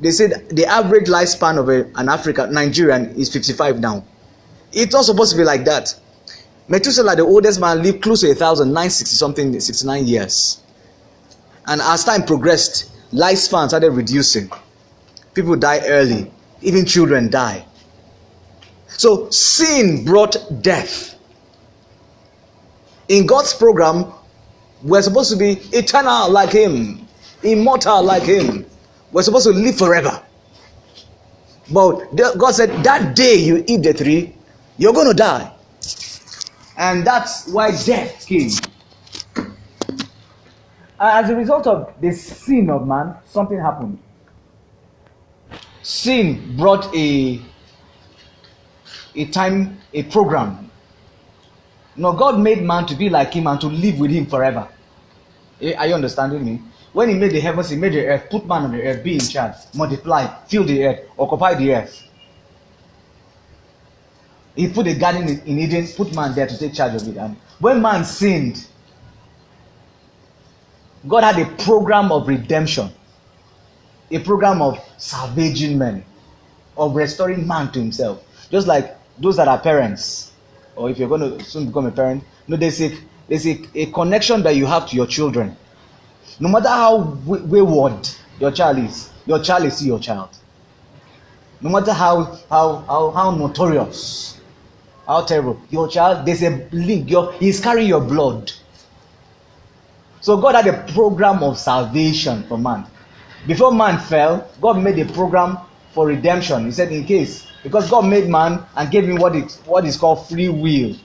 they said the average lifespan of an Nigerian is 55 now. It's not supposed to be like that. Methuselah, the oldest man, lived close to 960 something, 69 years. And as time progressed, lifespan started reducing. People die early. Even children die. So sin brought death. In God's program, we're supposed to be eternal like him, immortal like him. We're supposed to live forever. But God said, that day you eat the tree, you're going to die. And that's why death came. As a result of the sin of man, something happened. Sin brought a program. Now, God made man to be like him and to live with him forever. Are you understanding me? When he made the heavens, he made the earth, put man on the earth, be in charge, multiply, fill the earth, occupy the earth. He put a garden in Eden, put man there to take charge of it. And when man sinned, God had a program of redemption, a program of salvaging men, of restoring man to himself. Just like those that are parents, or if you're going to soon become a parent, there's a connection that you have to your children. No matter how wayward your child is still your child. No matter how notorious, how terrible your child, there's a link. He's carrying your blood. So God had a program of salvation for man. Before man fell, God made a program for redemption. He said, because God made man and gave him what is called free will.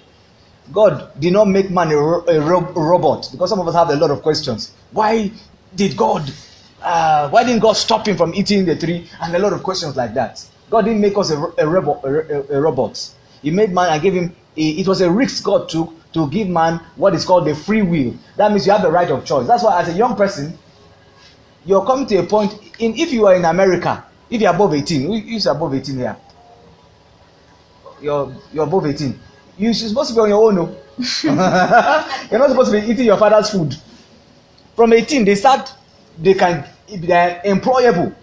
God did not make man a robot, because some of us have a lot of questions. Why didn't God stop him from eating the tree? And a lot of questions like that. God didn't make us a robot. He made man and gave him. It was a risk God took to give man what is called the free will. That means you have the right of choice. That's why as a young person, you're coming to a point. If you are in America, if you're above 18, who's above 18 here? You're above 18. You're supposed to be on your own. No? You're not supposed to be eating your father's food. From 18, they're employable.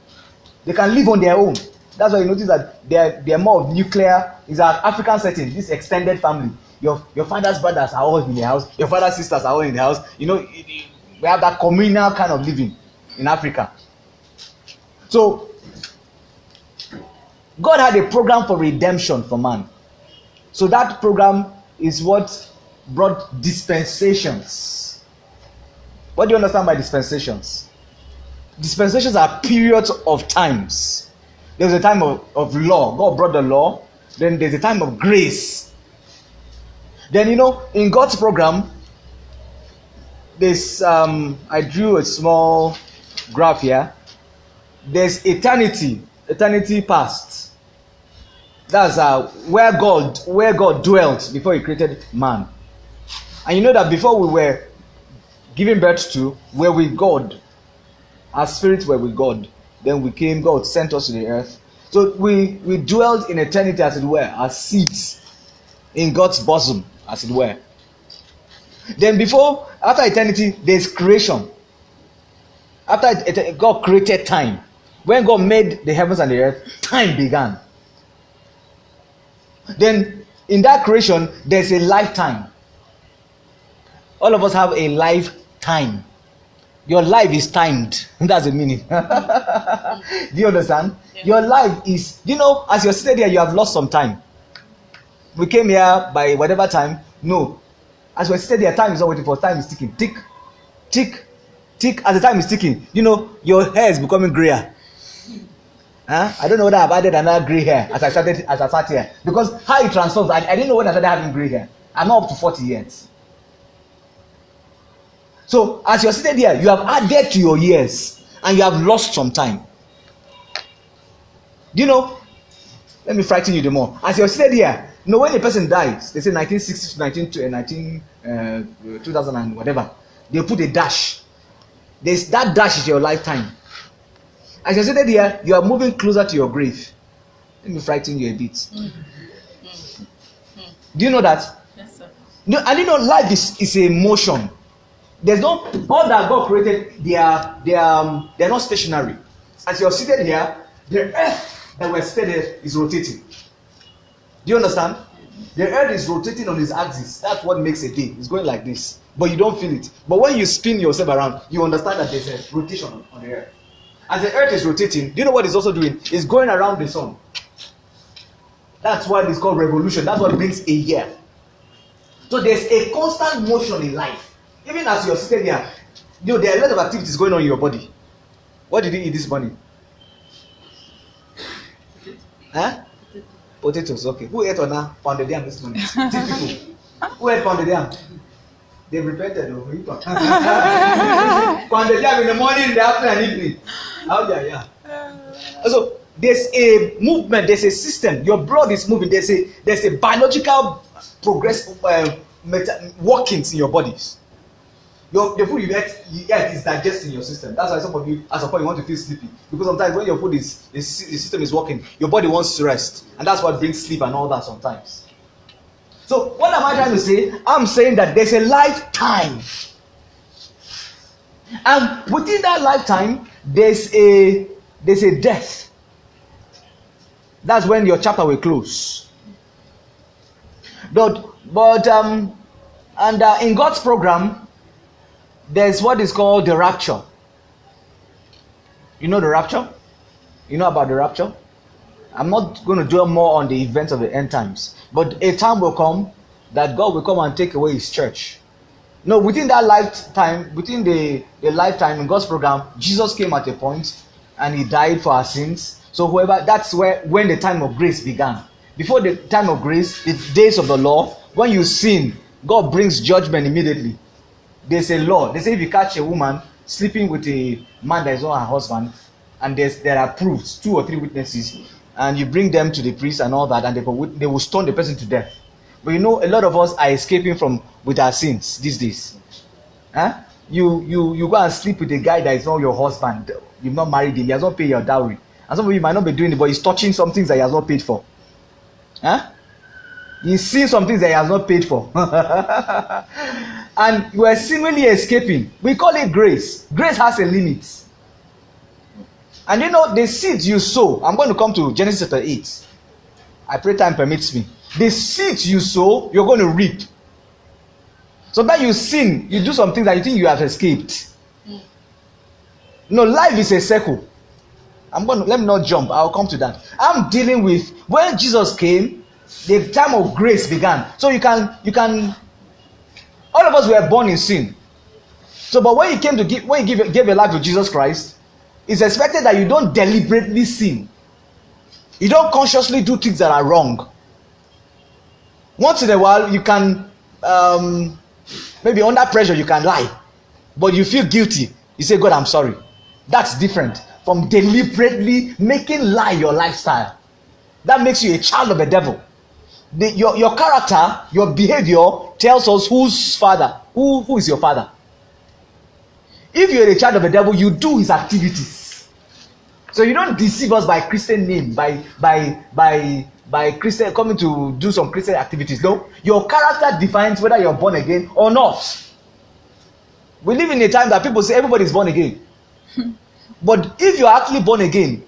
They can live on their own. That's why you notice that they're more of nuclear. It's an African setting, this extended family. Your father's brothers are all in the house. Your father's sisters are all in the house. We have that communal kind of living in Africa. So, God had a program for redemption for man. So that program is what brought dispensations. What do you understand by dispensations? Dispensations are periods of times. There's a time of law. God brought the law. Then there's a time of grace. Then, in God's program, there's, I drew a small graph here. There's eternity past. That's where God dwelt before he created man. And you know that before we were given birth to, we're with God. Our spirits were with God. Then we came, God sent us to the earth. So we dwelled in eternity, as it were, as seeds in God's bosom, as it were. Then after eternity, there's creation. After God created time. When God made the heavens and the earth, time began. Then in that creation, there's a lifetime. All of us have a lifetime. Your life is timed. That's the meaning. Do you understand? Yeah. Your life is, as you're sitting here, you have lost some time. We came here by whatever time. No. As we're sitting here, time is not waiting for us. Time is ticking. Tick, tick, tick. As the time is ticking, your hair is becoming grayer. I don't know whether I've added another gray hair as I sat here. Because how it transforms, I didn't know when I started having gray hair. I'm not up to 40 yet. So, as you're sitting here, you have added to your years and you have lost some time. Let me frighten you the more. As you're sitting here, when a person dies, they say 1960 to 2000 and whatever, they put a dash. That dash is your lifetime. As you're sitting here, you are moving closer to your grave. Let me frighten you a bit. Do you know that? Yes, sir. And life is a motion. There's all that God created, they are not stationary. As you're seated here, the earth that we're seated is rotating. Do you understand? The earth is rotating on its axis. That's what makes a day. It's going like this. But you don't feel it. But when you spin yourself around, you understand that there's a rotation on the earth. As the earth is rotating, do you know what it's also doing? It's going around the sun. That's why it's called revolution. That's what brings a year. So there's a constant motion in life. Even as you're sitting here, there are a lot of activities going on in your body. What did you eat this morning? Huh? Potatoes, okay. Who ate on that pounded yam this morning? 2 people. Who ate pounded yam? They repented. Pounded yam in the morning, in the afternoon, and evening. Oh, yeah. So there's a movement, there's a system. Your blood is moving. There's a biological progress workings in your bodies. The food you eat is digesting your system. That's why some of you, at some point, you want to feel sleepy. Because sometimes when your food the system is working, your body wants to rest. And that's what brings sleep and all that sometimes. So what am I trying to say? I'm saying that there's a lifetime. And within that lifetime, there's a death. That's when your chapter will close. But in God's program, there's what is called the rapture. You know the rapture? You know about the rapture? I'm not going to dwell more on the events of the end times. But a time will come that God will come and take away his church. No, within that lifetime, within the lifetime in God's program, Jesus came at a point and he died for our sins. So that's when the time of grace began. Before the time of grace, the days of the law, when you sin, God brings judgment immediately. There's a law. They say if you catch a woman sleeping with a man that is not her husband, and there are proofs, 2 or 3 witnesses, and you bring them to the priest and all that, and they will stone the person to death. But you know, a lot of us are escaping with our sins these days. Huh? You go and sleep with a guy that is not your husband. You've not married him. He has not paid your dowry. And some of you might not be doing it, but he's touching some things that he has not paid for. Huh? He's seeing some things that he has not paid for. And you are seemingly escaping. We call it grace. Grace has a limit. And you know, the seeds you sow, I'm going to come to Genesis chapter 8. I pray time permits me. The seeds you sow, you're going to reap. Sometimes you sin, you do some things that you think you have escaped. No, life is a circle. Let me not jump. I'll come to that. I'm dealing with when Jesus came, the time of grace began. So you can all of us were born in sin. So, but when you gave your life to Jesus Christ, it's expected that you don't deliberately sin. You don't consciously do things that are wrong. Once in a while, you can, maybe under pressure, you can lie. But you feel guilty. You say, God, I'm sorry. That's different from deliberately making lie your lifestyle. That makes you a child of the devil. Your character, your behavior tells us whose father, who is your father. If you're a child of the devil, you do his activities. So you don't deceive us by Christian name, by Christian coming to do some Christian activities. No, your character defines whether you're born again or not. We live in a time that people say everybody is born again. But if you're actually born again,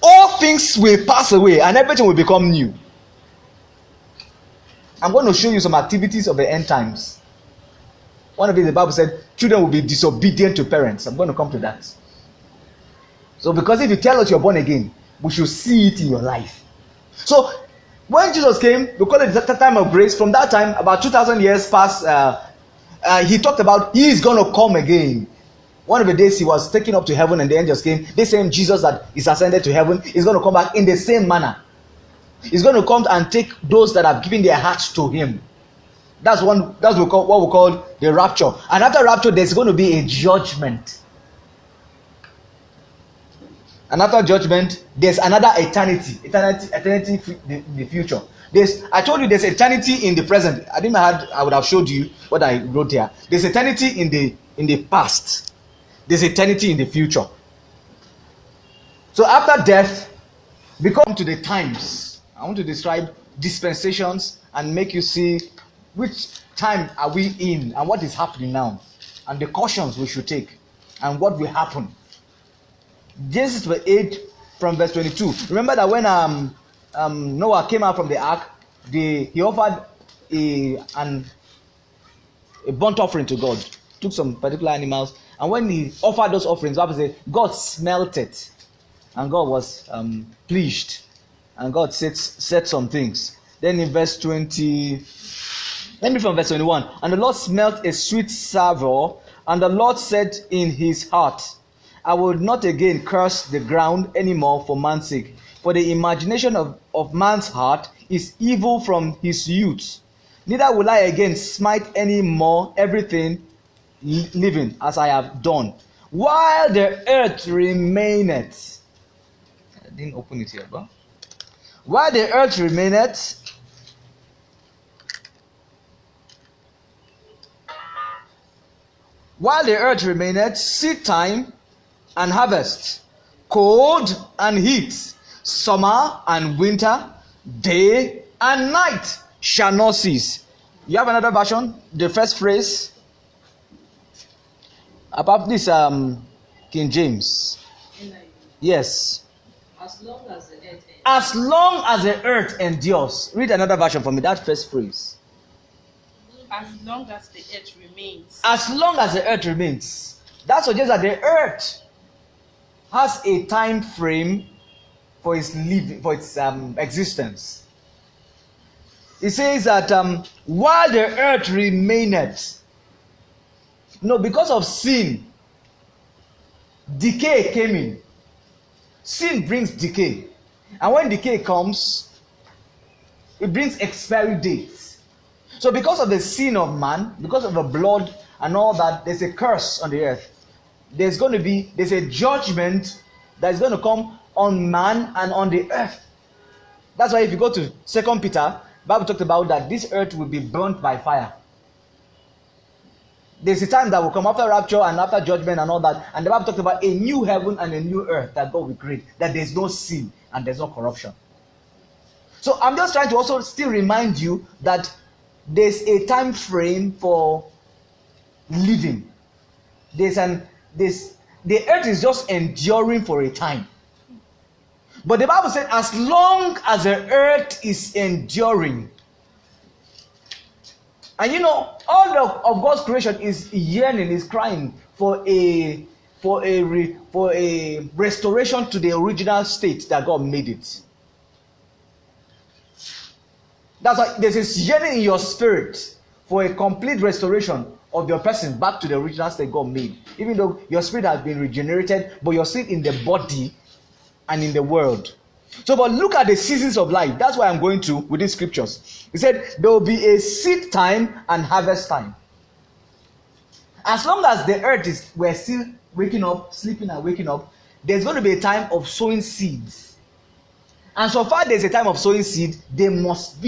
all things will pass away and everything will become new. I'm going to show you some activities of the end times. One of it, the Bible said, children will be disobedient to parents. I'm going to come to that. So because if you tell us you're born again, we should see it in your life. So when Jesus came, we call it the time of grace. From that time, about 2,000 years past, he talked about he is going to come again. One of the days he was taken up to heaven and the angels came. They same Jesus that is ascended to heaven is going to come back in the same manner. He's going to come and take those that have given their hearts to him. That's what we call the rapture. And after rapture, there's going to be a judgment. And after judgment, there's another eternity in the future. I told you there's eternity in the present. I would have showed you what I wrote here. There's eternity in the past. There's eternity in the future. So after death, we come to the times. I want to describe dispensations and make you see which time are we in and what is happening now, and the cautions we should take and what will happen. Genesis 8 from verse 22. Remember that when Noah came out from the ark, he offered a burnt offering to God. Took some particular animals, and when he offered those offerings, the Bible says God smelt it, and God was pleased, and God said some things. Then in verse 20, let me from verse 21. And the Lord smelt a sweet savour, and the Lord said in his heart, I will not again curse the ground anymore for man's sake, for the imagination of man's heart is evil from his youth. Neither will I again smite any more everything living as I have done, while the earth remaineth. I didn't open it here, but while the earth remaineth, seed time and harvest, cold and heat, summer and winter, day and night shall not cease. You have another version? The first phrase about this King James. Yes. As long as the earth endures. As long as the earth endures. Read another version for me. That first phrase. As long as the earth remains. As long as the earth remains. That suggests that the earth has a time frame for its living, for its existence. It says that while the earth remaineth, because of sin, decay came in. Sin brings decay, and when decay comes, it brings expiry dates. So because of the sin of man, because of the blood and all that, there's a curse on the earth. There's a judgment that's going to come on man and on the earth. That's why if you go to 2 Peter, Bible talked about that this earth will be burnt by fire. There's a time that will come after rapture and after judgment and all that, and the Bible talked about a new heaven and a new earth that God will create, that there's no sin and there's no corruption. So I'm just trying to also still remind you that there's a time frame for living. The earth is just enduring for a time. But the Bible said, as long as the earth is enduring, and all of God's creation is yearning, is crying for a restoration to the original state that God made it. That's why there's this yearning in your spirit for a complete restoration of your person back to the original state God made. Even though your spirit has been regenerated, but you're still in the body and in the world. So, but look at the seasons of life. That's why I'm going to with these scriptures. He said there will be a seed time and harvest time. As long as the earth we're still waking up, sleeping and waking up, there's going to be a time of sowing seeds. And so far there's a time of sowing seed, there must be